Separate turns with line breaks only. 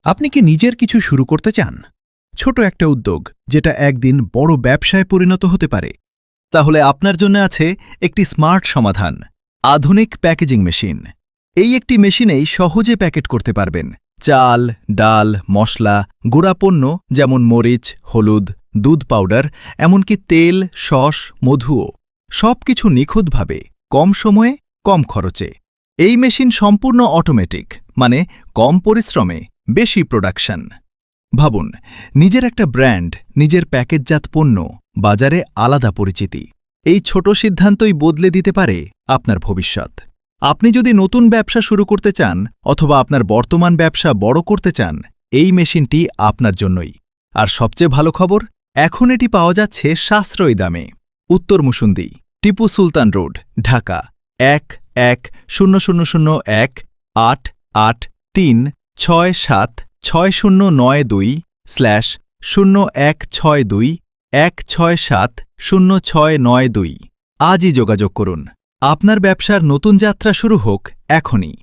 আপনি কি নিজের কিছু শুরু করতে চান? ছোট একটা উদ্যোগ যেটা একদিন বড় ব্যবসায় পরিণত হতে পারে? তাহলে আপনার জন্য আছে একটি স্মার্ট সমাধান, আধুনিক প্যাকেজিং মেশিন। এই একটি মেশিনেই সহজে প্যাকেট করতে পারবেন চাল, ডাল, মশলা, গুঁড়া পণ্য যেমন মরিচ, হলুদ, দুধ পাউডার, এমনকি তেল, সস, মধুও। সবকিছু নিখুঁতভাবে, কম সময়ে, কম খরচে। এই মেশিন সম্পূর্ণ অটোমেটিক, মানে কম পরিশ্রমে বেশি প্রোডাকশন। ভাবুন, নিজের একটা ব্র্যান্ড, নিজের প্যাকেটজাত পণ্য, বাজারে আলাদা পরিচিতি। এই ছোট সিদ্ধান্তই বদলে দিতে পারে আপনার ভবিষ্যৎ। আপনি যদি নতুন ব্যবসা শুরু করতে চান অথবা আপনার বর্তমান ব্যবসা বড় করতে চান, এই মেশিনটি আপনার জন্যই। আর সবচেয়ে ভালো খবর, এখন এটি পাওয়া যাচ্ছে সাশ্রয়ী দামে। উত্তর মুসুন্দি, টিপু সুলতান রোড, ঢাকা ১১০০০১৮৮৩৬৭৬০৯২/016216700692। আজই যোগাযোগ করুন। আপনার ব্যবসার নতুন যাত্রা শুরু হোক এখনই।